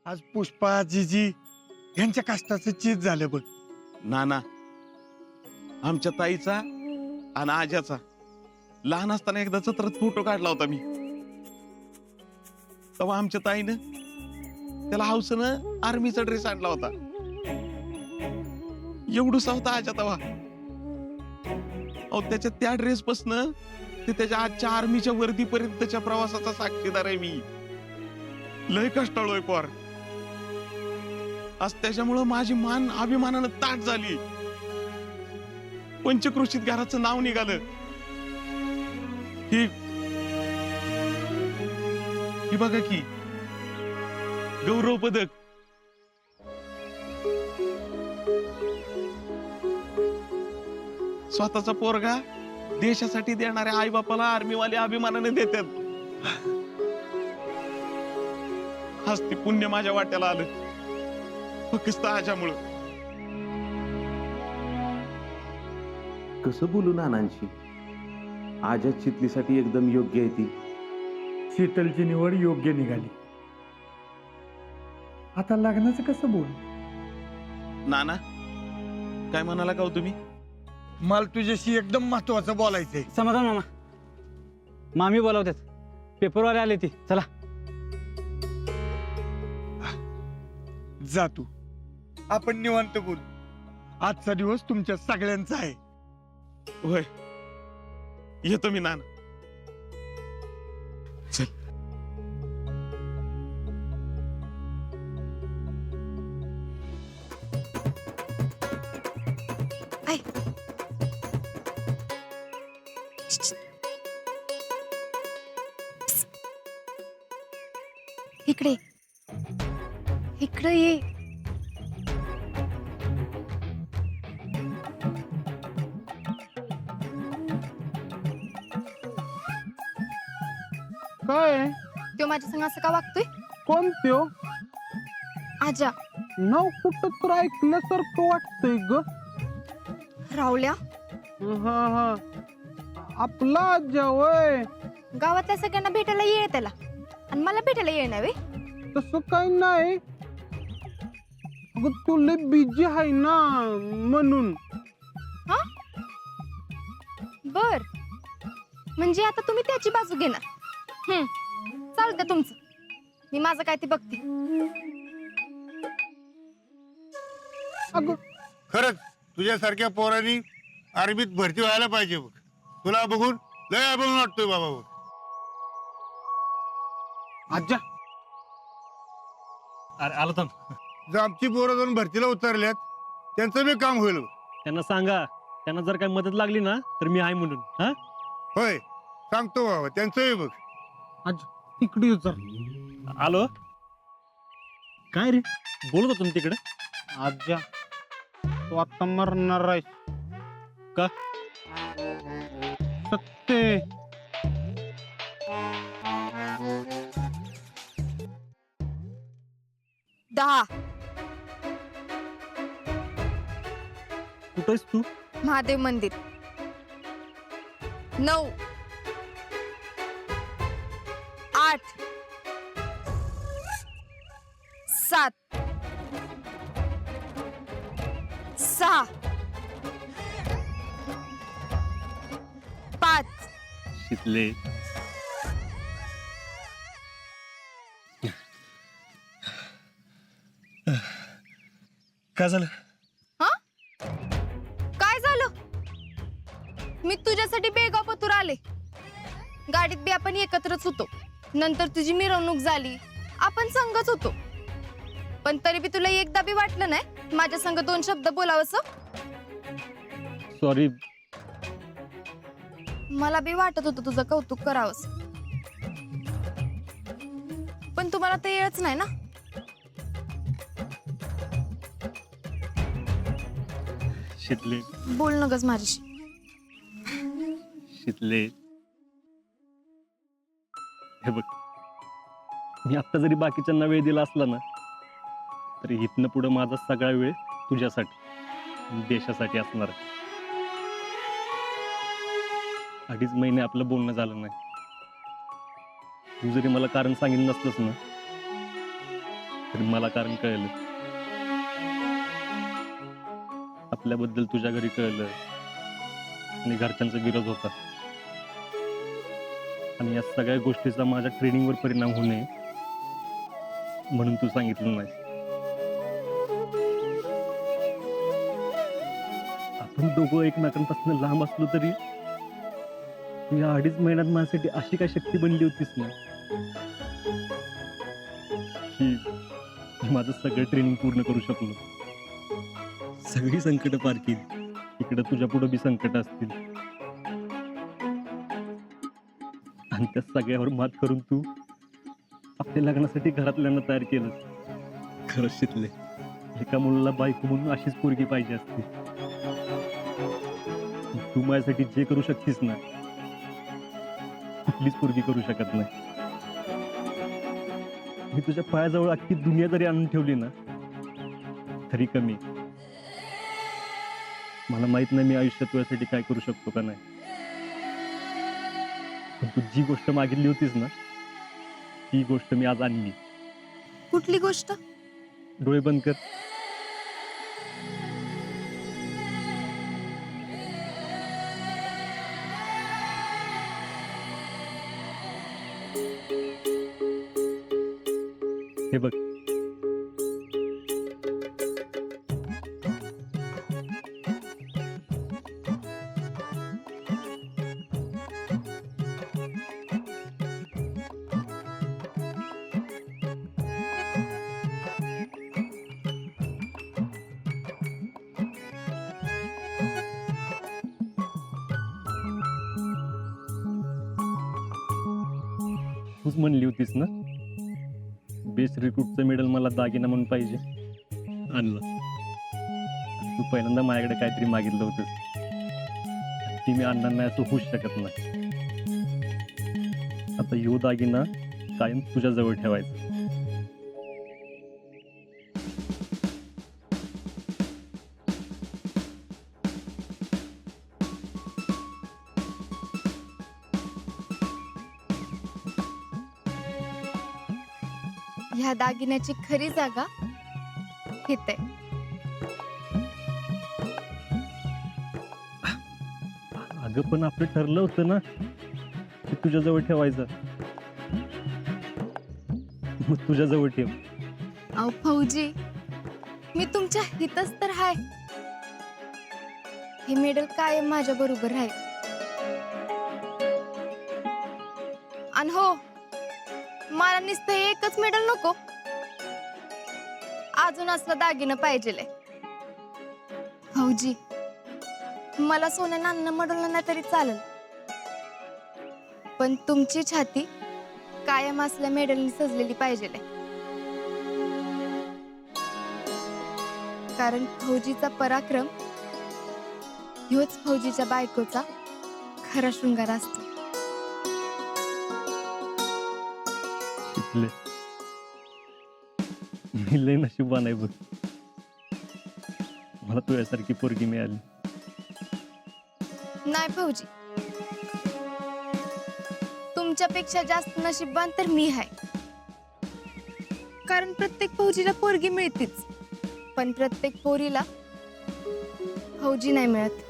आज पुष्पा जीजी यांच्या कष्टाचं चीज झालं बघ. नाना, आमच्या ताईचा आणि आज्याचा लहान असताना एकदा जत्रात फोटो काढला होता मी. तेव्हा आमच्या ताईनं त्याला हौसनं आर्मीचा ड्रेस आणला होता. एवढूसा होता आजा तेव्हा. अहो, त्याच्या त्या ड्रेस पासन ते त्याच्या आजच्या आर्मीच्या वर्दीपर्यंतच्या प्रवासाचा साक्षीदार आहे मी. लय कष्टाळूय पोर. आज त्याच्यामुळं माझी मान अभिमानानं ताट झाली. पंचक्रोशीत घराचं नाव निघालं. ही बघा की गौरव पदक. स्वतःचा पोरगा देशासाठी देणाऱ्या आई बापाला आर्मीवाले अभिमानाने देतात. आज ते पुण्य माझ्या वाट्याला आलं फक्त आज्यामुळं. कसं बोलू नानांशी? आजा चितलीसाठी एकदम योग्य आहे ती. शीतलची निवड योग्य निघाली. आता लग्नाचं कसं बोल? नाना, काय म्हणाला का हो तुम्ही? मला तुझ्याशी एकदम महत्वाचं बोलायचंय. समाधान मामा, मामी बोलावतात. पेपरवाले आले ती. चला जा तू, आपण निवांत बोल. आजचा दिवस तुमच्या सगळ्यांचा आहे. होय, येतो मी नाना. चल. इकडे इकडे ये. काय तो माझ्या संग असं का वागतोय? कोण त्यो? आजा. नाव कुठं तर ऐकल्यासारखं वाटतंय ग. रावल्या. हा हा, आपला आजा वय. गावातल्या सगळ्यांना भेटायला ये त्याला, आणि मला भेटायला ये ना वे. तसं काही नाही, अगं तू लय बिजी आहे ना म्हणून. हा बर, म्हणजे आता तुम्ही त्याची बाजू घेणार. चालतं तुमचं, मी माझं काय ते बघते. अगं खरंच तुझ्यासारख्या पोरांनी आर्मीत भरती व्हायला पाहिजे बघ. तुला बघून लय अभिमान वाटतोय बाबा बघ. आजा, अरे आलो थांब. जर आमची पोरं जाऊन भरतीला उतरल्यात त्यांचं बी काम होईल बघ. त्यांना सांगा, त्यांना जर काही मदत लागली ना तर मी आहे म्हणून. हा, होय सांगतो बाबा, त्यांचंही बघ. आजा इकडे ये जरा. आलो. काय रे बोलत होतो ना तिकडे? आजा, तू आता मरणार आहेस. का? सत्य. दहा. कुठेस तू? महादेव मंदिर. 9 8 7 6 5. शिकले. काय झालं? हा, काय झालं? मी तुझ्यासाठी बेगापतूर आले. गाडीत बी आपण एकत्रच होतो. नंतर तुझी मिरवणूक झाली, आपण संगच होतो. पण तरी बी तुला एकदा बी वाटलं नाही माझ्या संग 2 शब्द बोलावंसं? सॉरी. मला बी वाटत होतं तुझं कौतुक करावंस, पण तुम्हाला ते येळच नाही ना. शितले. बोल नगच माझ्याशी. शितले, हे बघ, मी आता जरी बाकीच्यांना वेळ दिला असला ना तरी इथनं पुढे माझा सगळा वेळ तुझ्यासाठी, देशासाठी असणार. 2.5 महिने आपलं बोलणं झालं नाही. तू जरी मला कारण सांगितलं नसलंस ना तर मला कारण कळलं. आपल्याबद्दल तुझ्या घरी कळलं आणि घरच्यांचा विरोध होता. आणि या सगळ्या गोष्टीचा माझ्या ट्रेनिंगवर परिणाम होऊ नये म्हणून तू सांगितलं नाही. आपण दोघं एकमेकांपासून लांब असलो तरी तू या 2.5 महिन्यात माझ्यासाठी अशी काय शक्ती बनली होतीस ना की मी माझं सगळं ट्रेनिंग पूर्ण करू शकलो. सगळी संकट पार केली. इकडे तुझ्या पुढे बी संकट असतील आणि त्या सगळ्यावर मात करून तू आपल्या लग्नासाठी घरातल्यांना तयार केलं. खरंच शिकले, एका मुलाला बायको म्हणून अशीच पोरगी पाहिजे असते. तू माझ्यासाठी जे करू शकतीस ना कुठलीच पोरगी करू शकत नाही. मी तुझ्या पायाजवळ अख्खी दुनिया जरी आणून ठेवली ना तरी कमी. मला माहित नाही मी आयुष्यात तुझ्यासाठी काय करू शकतो का नाही, पण तू जी गोष्ट मागितली होतीस ना ती गोष्ट मी आज आणली. कुठली गोष्ट? डोळे बंद कर. हे बघ, तूच म्हणली होतीस ना बेस्ट रिक्रूटचं मेडल मला दागिना म्हणून पाहिजे. आणलं. तू पहिल्यांदा माझ्याकडे काहीतरी मागितलं होतंस ती मी आणणार नाही असं होऊच शकत नाही. आता यो दागिना कायम तुझ्या जवळ ठेवायचा. ह्या दागिन्याची खरी जागा इथे. अगं पण आपलं ठरलं होतं ना की तुझ्या जवळ ठेवायचं. मग तुझ्या जवळ ठेव. अहो फौजी, मी तुमच्या हितच तर हाय. हे मेडल कायम माझ्या बरोबर राहील. आणि हो, मला नुसतं एकच मेडल नको, अजून असलं दागिनं पाहिजे. फौजी, मला सोन्यानं अन्न मडवलं नाही तरी चालेल, पण तुमची छाती कायम असल्या मेडलनी सजलेली पाहिजे. कारण फौजीचा पराक्रम ह्योच फौजीच्या बायकोचा खरा शृंगार असतो. शिकले, मी लय नशीबवान आहे बघ. मला तुझ्यासारखी पोरगी मिळाली. नाही फौजी, तुमच्यापेक्षा जास्त नशीबवान तर मी आहे. कारण प्रत्येक फौजीला पोरगी मिळतीच, पण प्रत्येक पोरीला फौजी नाही मिळत.